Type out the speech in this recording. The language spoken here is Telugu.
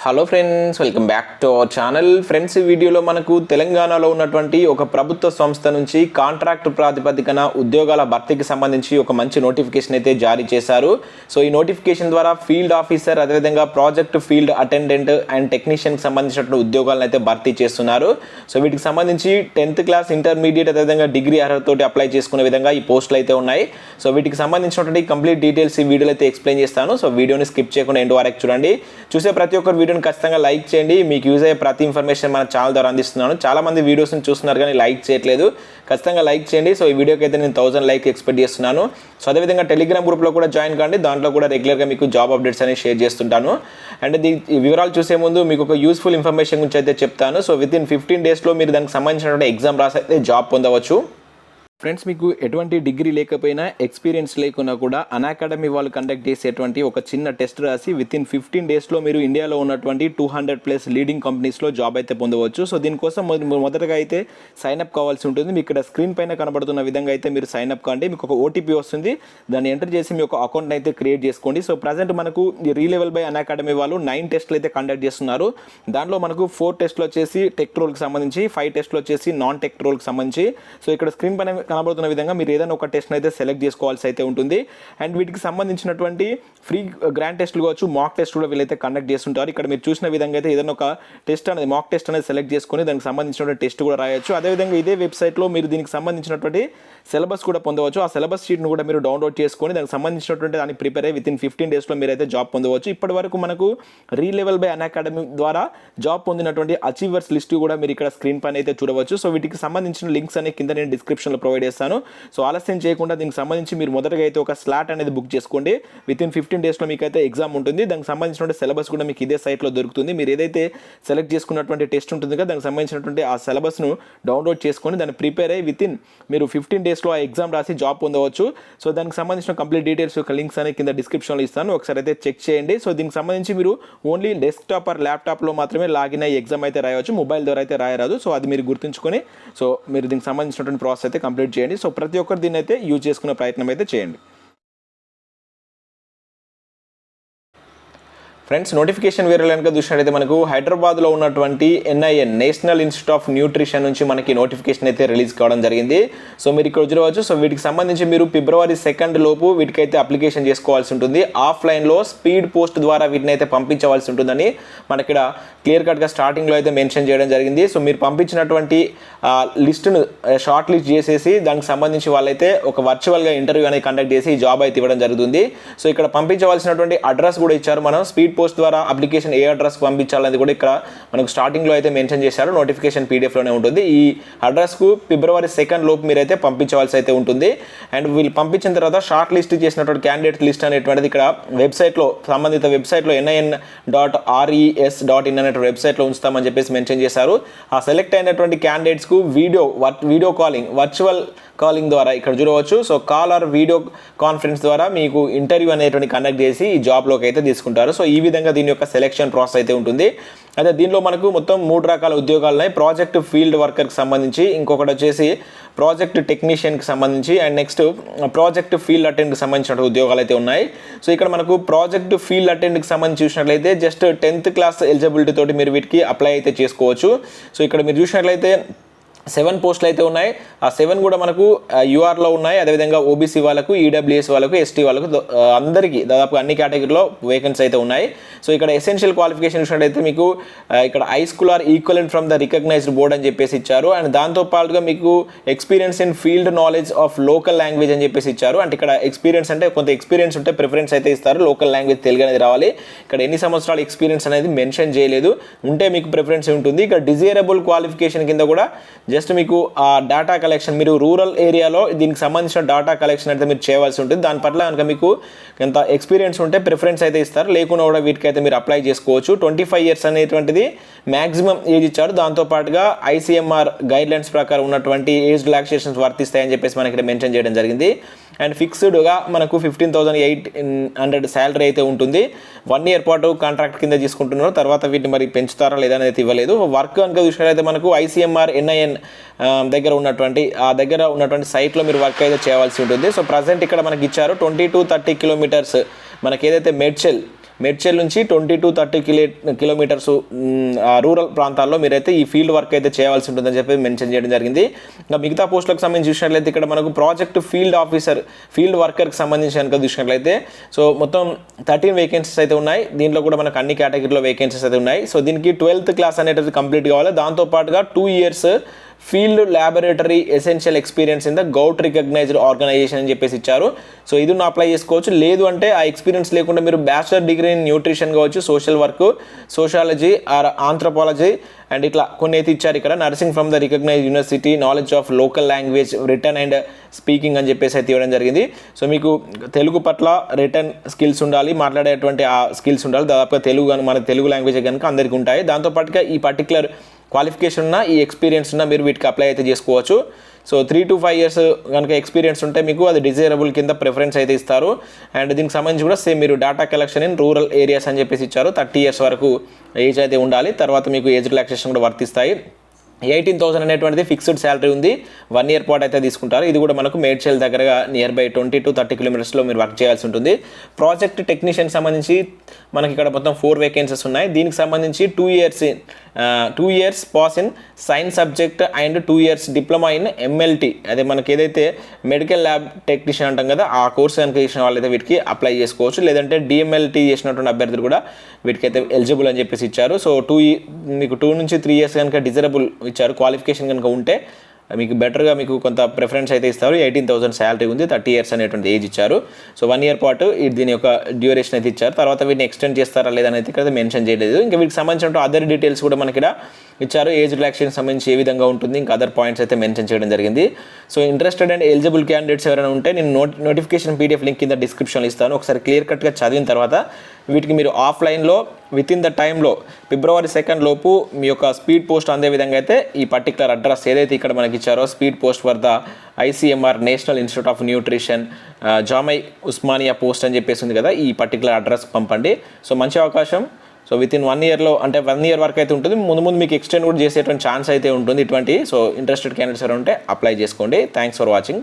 Hello friends, welcome back to our channel. Friends, ఈ వీడియోలో మనకు తెలంగాణలో ఉన్నటువంటి ఒక ప్రభుత్వ సంస్థ నుంచి కాంట్రాక్ట్ ప్రాతిపదికన ఉద్యోగాల భర్తీకి సంబంధించి ఒక మంచి నోటిఫికేషన్ అయితే జారీ చేశారు. సో ఈ నోటిఫికేషన్ ద్వారా ఫీల్డ్ ఆఫీసర్, అదేవిధంగా ప్రాజెక్ట్ ఫీల్డ్ అటెండెంట్ అండ్ టెక్నీషియన్కి సంబంధించినటువంటి ఉద్యోగాలను అయితే భర్తీ చేస్తున్నారు. సో వీటికి సంబంధించి 10th క్లాస్, ఇంటర్మీడియట్, అదేవిధంగా డిగ్రీ అర్హతతోటి అప్లై చేసుకునే విధంగా ఈ పోస్టులు అయితే ఉన్నాయి. సో వీటికి సంబంధించినటువంటి కంప్లీట్ డీటెయిల్స్ ఈ వీడియోలో అయితే ఎక్స్ప్లెయిన్ చేస్తాను. సో వీడియోని స్కిప్ చేయకుండా ఎండ్ వరకు చూడండి. చూసే ప్రతి ఒక్కరు వీడియోని ఖచ్చితంగా లైక్ చేయండి. మీకు యూజ్ అయ్యే ప్రతి ఇన్ఫర్మేషన్ మన ఛానల్ ద్వారా అందిస్తున్నాను. చాలా మంది వీడియోస్ని చూస్తున్నారు కానీ లైక్ చేయట్లేదు. ఖచ్చితంగా లైక్ చేయండి. సో ఈ వీడియోకి అయితే నేను 1000 లైక్ ఎక్స్పెక్ట్ చేస్తున్నాను. సో అదేవిధంగా టెలిగ్రామ్ గ్రూప్లో కూడా జాయిన్ కాండి. దాంట్లో కూడా రెగ్యులర్గా మీకు జాబ్ అప్డేట్స్ అనేవి షేర్ చేస్తుంటాను. అండ్ ఈ వివరాలు చూసే ముందు మీకు ఒక యూస్ఫుల్ ఇన్ఫర్మేషన్ గురించి అయితే చెప్తాను. సో విత్ ఇన్ 15 డేస్లో మీరు దానికి సంబంధించినటువంటి ఎగ్జామ్ రాసి అయితే జాబ్ పొందవచ్చు. ఫ్రెండ్స్, మీకు ఎటువంటి డిగ్రీ లేకపోయినా, ఎక్స్పీరియన్స్ లేకున్నా కూడా అనాకాడమీ వాళ్ళు కండక్ట్ చేసేటువంటి ఒక చిన్న టెస్ట్ రాసి విత్ ఇన్ 15 డేస్లో మీరు ఇండియాలో ఉన్నటువంటి 200+ లీడింగ్ కంపెనీస్లో జాబ్ అయితే పొందవచ్చు. సో దీనికోసం మొదటగా అయితే సైన్అప్ కావాల్సి ఉంటుంది. మీకు ఇక్కడ స్క్రీన్ పైన కనబడుతున్న విధంగా అయితే మీరు సైన్అప్ కాండి. మీకు ఒక ఓటీపీ వస్తుంది. దాన్ని ఎంటర్ చేసి మీ ఒక అకౌంట్ అయితే క్రియేట్ చేసుకోండి. సో ప్రజెంట్ మనకు రీలెవెల్ బై అనాకాడమీ వాళ్ళు 9 టెస్టులు అయితే కండక్ట్ చేస్తున్నారు. దాంట్లో మనకు 4 టెస్టులు వచ్చేసి టెక్ రోల్కి సంబంధించి, 5 టెస్టులు వచ్చేసి నాన్ టెక్ రోల్కి సంబంధించి. సో ఇక్కడ స్క్రీన్ పైన కనబడుతున్న విధంగా మీరు ఏదైనా ఒక టెస్ట్ అయితే సెలెక్ట్ చేసుకోవాల్సి అయితే ఉంటుంది. అండ్ వీటికి సంబంధించినటువంటి ఫ్రీ గ్రాండ్ టెస్టులు కావచ్చు, మాక్ టెస్ట్ కూడా వీళ్ళైతే కండక్ట్ చేస్తుంటారు. ఇక్కడ మీరు చూసిన విధంగా అయితే ఏదైనా ఒక టెస్ట్ అనేది, మాక్ టెస్ట్ అనేది సెలెక్ట్ చేసుకొని దానికి సంబంధించినటువంటి టెస్ట్ కూడా రాయొచ్చు. అదేవిధంగా ఇదే వెబ్సైట్లో మీరు దీనికి సంబంధించినటువంటి సిలబస్ కూడా పొందవచ్చు. ఆ సిలబస్ షీట్ను కూడా మీరు డౌన్లోడ్ చేసుకొని దానికి సంబంధించినటువంటి దాన్ని ప్రిపేర్ అయ్యి విత్ ఇన్ 15 డేస్లో మీరైతే జాబ్ పొందవచ్చు. ఇప్పటి వరకు మనకు రీలెవెల్ బై అనాకాడమీ ద్వారా జాబ్ పొందినటువంటి అచీవర్స్ లిస్ట్ కూడా మీరు ఇక్కడ స్క్రీన్ పైన అయితే చూడవచ్చు. సో వీటికి సంబంధించిన లింక్స్ అనే కింద నేను డిస్క్రిప్షన్లో ప్రొవైడ్ చేస్తాను. సో ఆలస్యం చేయకుండా దీనికి సంబంధించి మీరు మొదటగా అయితే ఒక స్లాట్ అనేది బుక్ చేసుకోండి. విత్ ఇన్ 15 డేస్లో మీకు అయితే ఎగ్జామ్ ఉంటుంది. దానికి సంబంధించిన సిలబస్ కూడా మీకు ఇదే సైట్లో దొరుకుతుంది. మీరు ఏదైతే సెలెక్ట్ చేసుకున్నటువంటి టెస్ట్ ఉంటుంది కదా, దానికి సంబంధించినటువంటి ఆ సిలబస్ను డౌన్లోడ్ చేసుకొని దాన్ని ప్రిపేర్ అయ్యి విత్ ఇన్ మీరు 15 డేస్లో ఆ ఎగ్జామ్ రాసి జాబ్ పొందవచ్చు. సో దానికి సంబంధించిన కంప్లీట్ డీటెయిల్స్ యొక్క లింక్స్ అనేది కింద డిస్క్రిప్షన్లో ఇస్తాను. ఒకసారి అయితే చెక్ చేయండి. సో దీనికి సంబంధించి మీరు ఓన్లీ డెస్క్టాప్ ఆర్ ల్యాప్టాప్లో మాత్రమే లాగిన్ అయ్యి ఎగ్జామ్ అయితే రాయవచ్చు. మొబైల్ ద్వారా అయితే రాయరాదు. సో అది మీరు గుర్తుంచుకొని సో మీరు దీనికి సంబంధించినటువంటి ప్రాసెస్ అయితే కంప్లీట్ చేయండి. సో ప్రతి ఒక్కరు దీన్ని అయితే యూజ్ చేసుకునే ప్రయత్నం అయితే చేయండి. ఫ్రెండ్స్, నోటిఫికేషన్ వేరే కనుక చూసినట్టయితే మనకు హైదరాబాద్లో ఉన్నటువంటి NIN national institute of nutrition నుంచి మనకి నోటిఫికేషన్ అయితే రిలీజ్ కావడం జరిగింది. సో మీరు ఇక్కడ చూడవచ్చు. సో వీటికి సంబంధించి మీరు February 2 లోపు వీటికైతే అప్లికేషన్ చేసుకోవాల్సి ఉంటుంది. ఆఫ్లైన్లో స్పీడ్ పోస్ట్ ద్వారా వీటిని అయితే పంపించవలసి ఉంటుందని మనకి ఇక్కడ క్లియర్ కట్గా స్టార్టింగ్లో అయితే మెన్షన్ చేయడం జరిగింది. సో మీరు పంపించినటువంటి లిస్టును షార్ట్ లిస్ట్ చేసేసి దానికి సంబంధించి వాళ్ళైతే ఒక వర్చువల్గా ఇంటర్వ్యూ అనేది కండక్ట్ చేసి ఈ జాబ్ అయితే ఇవ్వడం జరుగుతుంది. సో ఇక్కడ పంపించవలసినటువంటి అడ్రస్ కూడా ఇచ్చారు. మనం స్పీడ్ పోస్ట్ ద్వారా అప్లికేషన్ ఏ అడ్రస్కి పంపించాలనేది కూడా ఇక్కడ మనకు స్టార్టింగ్లో అయితే మెన్షన్ చేశారు. నోటిఫికేషన్ PDF-లోనే ఉంటుంది. ఈ అడ్రస్కు February 2 లోపు మీరైతే పంపించవలసి అయితే ఉంటుంది. అండ్ వీళ్ళు పంపించిన తర్వాత షార్ట్ లిస్ట్ చేసినటువంటి క్యాండిడేట్ లిస్ట్ అనేటువంటిది ఇక్కడ వెబ్సైట్లో, సంబంధిత వెబ్సైట్లో nin.res.in అనే వెబ్సైట్లో ఉంచుతామని చెప్పేసి మెన్షన్ చేశారు. ఆ సెలెక్ట్ అయినటువంటి క్యాండిడేట్స్కు వీడియో కాలింగ్, వర్చువల్ కాలింగ్ ద్వారా ఇక్కడ చూడవచ్చు. So call or video conference ద్వారా మీకు ఇంటర్వ్యూ అనేటువంటి కండక్ట్ చేసి ఈ జాబ్లోకి అయితే తీసుకుంటారు. సో ఈ విధంగా దీని యొక్క సెలెక్షన్ ప్రాసెస్ అయితే ఉంటుంది. అయితే దీనిలో మనకు మొత్తం 3 రకాల ఉద్యోగాలు ఉన్నాయి. ప్రాజెక్ట్ ఫీల్డ్ వర్కర్కి సంబంధించి, ఇంకొకటి వచ్చేసి ప్రాజెక్ట్ టెక్నీషియన్కి సంబంధించి, అండ్ నెక్స్ట్ ప్రాజెక్ట్ ఫీల్డ్ అటెండ్కి సంబంధించిన ఉద్యోగాలు అయితే ఉన్నాయి. సో ఇక్కడ మనకు ప్రాజెక్ట్ ఫీల్డ్ అటెండ్కి సంబంధించి చూసినట్లయితే జస్ట్ 10th క్లాస్ ఎలిజిబిలిటీ తోటి మీరు వీటికి అప్లై అయితే చేసుకోవచ్చు. సో ఇక్కడ మీరు చూసినట్లయితే 7 పోస్టులు అయితే ఉన్నాయి. ఆ 7 కూడా మనకు URలో ఉన్నాయి. అదేవిధంగా OBC వాళ్ళకు, EWS వాళ్ళకు, ST వాళ్ళకు, అందరికీ దాదాపు అన్ని కేటగిరీలో వేకెన్సీ అయితే ఉన్నాయి. సో ఇక్కడ ఎసెన్షియల్ క్వాలిఫికేషన్ చూసినట్టయితే మీకు ఇక్కడ high school or equivalent from the recognised board అని చెప్పేసి ఇచ్చారు. అండ్ దాంతోపాటుగా మీకు experience in field knowledge of local language అని చెప్పేసి ఇచ్చారు. అంటే ఇక్కడ ఎక్స్పీరియన్స్ అంటే కొంత ఎక్స్పీరియన్స్ ఉంటే ప్రిఫరెన్స్ అయితే ఇస్తారు. లోకల్ లాంగ్వేజ్ తెలుగు అనేది రావాలి. ఇక్కడ ఎన్ని సంవత్సరాల ఎక్స్పీరియన్స్ అనేది మెన్షన్ చేయలేదు. ఉంటే మీకు ప్రిఫరెన్స్ ఉంటుంది. ఇక్కడ డిజైరబుల్ క్వాలిఫికేషన్ కింద కూడా జస్ట్ మీకు ఆ డేటా కలెక్షన్, మీరు రూరల్ ఏరియాలో దీనికి సంబంధించిన డేటా కలెక్షన్ అయితే మీరు చేయవలసి ఉంటుంది. దాని పట్ల కనుక మీకు ఎంత ఎక్స్పీరియన్స్ ఉంటే ప్రిఫరెన్స్ అయితే ఇస్తారు. లేకుండా కూడా వీటికైతే మీరు అప్లై చేసుకోవచ్చు. 25 years అనేటువంటిది మ్యాక్సిమం ఏజ్ ఇచ్చారు. దాంతోపాటుగా ICMR గైడ్లైన్స్ ప్రకారం ఉన్నటువంటి ఏజ్ రిలాక్సేషన్స్ వర్తిస్తాయని చెప్పేసి మనకి ఇక్కడ మెన్షన్ చేయడం జరిగింది. అండ్ ఫిక్స్డ్గా మనకు 15,800 శాలరీ అయితే ఉంటుంది. 1 year పాటు కాంట్రాక్ట్ కింద తీసుకుంటున్నారు. తర్వాత వీటిని మరి పెంచుతారా లేదా అనేది ఇవ్వలేదు. వర్క్ కనుక చూసినట్లయితే మనకు ICMR NIN దగ్గర ఉన్నటువంటి సైట్లో మీరు వర్క్ అయితే చేయవలసి ఉంటుంది. సో ప్రజెంట్ ఇక్కడ మనకి ఇచ్చారు 20 to 30 kilometers మనకి ఏదైతే మేడ్చల్ నుంచి 20 to 30 కిలోమీటర్స్ రూరల్ ప్రాంతాల్లో మీరైతే ఈ ఫీల్డ్ వర్క్ అయితే చేయాల్సి ఉంటుందని చెప్పి మెన్షన్ చేయడం జరిగింది. ఇంకా మిగతా పోస్టులకు సంబంధించి చూసినట్లయితే ఇక్కడ మనకు ప్రాజెక్ట్ ఫీల్డ్ ఆఫీసర్, ఫీల్డ్ వర్కర్కి సంబంధించి కనుక చూసినట్లయితే సో మొత్తం 13 వేకెన్సీస్ అయితే ఉన్నాయి. దీంట్లో కూడా మనకు అన్ని కేటగిరీలో వేకెన్సీస్ అయితే ఉన్నాయి. సో దీనికి 12th క్లాస్ అనేది కంప్లీట్ కావాలి. దాంతోపాటుగా 2 years field laboratory essential experience in the govt recognised organisation అని చెప్పేసి ఇచ్చారు. సో ఇది అప్లై చేసుకోవచ్చు. లేదు అంటే ఆ ఎక్స్పీరియన్స్ లేకుండా మీరు బ్యాచిలర్ డిగ్రీ ఇన్ న్యూట్రిషన్ కావచ్చు, social work, sociology or anthropology and ఇట్లా కొన్ని అయితే ఇచ్చారు. ఇక్కడ nursing from the recognised university, knowledge of local language, written and speaking అని చెప్పేసి అయితే ఇవ్వడం జరిగింది. సో మీకు తెలుగు పట్ల రిటర్న్ స్కిల్స్ ఉండాలి, మాట్లాడేటువంటి ఆ స్కిల్స్ ఉండాలి. దాదాపుగా తెలుగు కానీ మన తెలుగు లాంగ్వేజ్ కనుక అందరికీ ఉంటాయి. దాంతోపాటుగా ఈ పర్టికులర్ క్వాలిఫికేషన్ ఉన్న, ఈ ఎక్స్పీరియన్స్ ఉన్న మీరు వీటికి అప్లై అయితే చేసుకోవచ్చు. సో 3 to 5 years కనుక ఎక్స్పీరియన్స్ ఉంటే మీకు అది డిజైరబుల్ కింద ప్రిఫరెన్స్ అయితే ఇస్తారు. అండ్ దీనికి సంబంధించి కూడా సేమ్ మీరు data collection in rural areas అని చెప్పేసి ఇచ్చారు. 30 years వరకు ఏజ్ అయితే ఉండాలి. తర్వాత మీకు ఏజ్ రిలాక్సేషన్ కూడా వర్తిస్తాయి. 18,000 అనేటువంటిది ఫిక్స్డ్ శాలరీ ఉంది. 1 year పాటు అయితే తీసుకుంటారు. ఇది కూడా మనకు మేడ్చల్ దగ్గరగా నియర్ బై 20 to 30 కిలోమీటర్స్లో మీరు వర్క్ చేయాల్సి ఉంటుంది. ప్రాజెక్ట్ టెక్నీషియన్ సంబంధించి మనకి ఇక్కడ మొత్తం 4 వేకెన్సీస్ ఉన్నాయి. దీనికి సంబంధించి 2 years pass in science subject and 2 years diploma in MLT, అదే మనకి ఏదైతే మెడికల్ ల్యాబ్ టెక్నీషియన్ అంటాం కదా, ఆ కోర్స్ కనుక చేసిన వాళ్ళైతే వీటికి అప్లై చేసుకోవచ్చు. లేదంటే డిఎంఎల్టీ చేసినటువంటి అభ్యర్థులు కూడా వీటికైతే ఎలిజిబుల్ అని చెప్పేసి ఇచ్చారు. సో మీకు 2 నుంచి 3 years కనుక డిజరబుల్ ఇచ్చారు, క్వాలిఫికేషన్ కనుక ఉంటే మీకు బెటర్గా మీకు కొంత ప్రిఫరెన్స్ అయితే ఇస్తారు. 18,000 శాలరీ ఉంది, 30 years అనేటువంటి ఏజ్ ఇచ్చారు. సో 1 year పాటు దీని యొక్క డ్యూరేషన్ అయితే ఇచ్చారు. తర్వాత వీటిని ఎక్స్టెండ్ చేస్తారా లేదని అయితే ఇక్కడ మెన్షన్ చేయలేదు. ఇంకా వీటికి సంబంధించిన అదర్ డీటెయిల్స్ కూడా మనకి ఇక్కడ ఇచ్చారు. ఏజ్ రిలాక్సేషన్ సంబంధించి ఏ విధంగా ఉంటుంది, ఇంకా అదర్ పాయింట్స్ అయితే మెన్షన్ చేయడం జరిగింది. So interested and eligible candidates ఎవరైనా ఉంటే నేను నోటిఫికేషన్ PDF లింక్ కింద డిస్క్రిప్షన్లో ఇస్తాను. ఒకసారి క్లియర్ కట్గా చదివిన తర్వాత వీటికి మీరు ఆఫ్లైన్లో విత్ ఇన్ ద టైంలో February 2 లోపు మీ యొక్క స్పీడ్ పోస్ట్ అందే విధంగా అయితే ఈ పర్టికులర్ అడ్రస్ ఏదైతే ఇక్కడ మనకి ఇచ్చారో speed post for the ICMR national institute of nutrition జామై Osmania post అని చెప్పేసి ఉంది కదా, ఈ పర్టికులర్ అడ్రస్ పంపండి. సో మంచి అవకాశం. సో విత్ ఇన్ 1 yearలో అంటే 1 year వరకు అయితే ఉంటుంది. ముందు మీకు ఎక్స్టెండ్ కూడా చేసేటువంటి ఛాన్స్ అయితే ఉంటుంది ఇటువంటి. సో ఇంట్రెస్టెడ్ క్యాండిడేట్స్ ఎవరు ఉంటే అప్లై చేసుకోండి. Thanks for watching.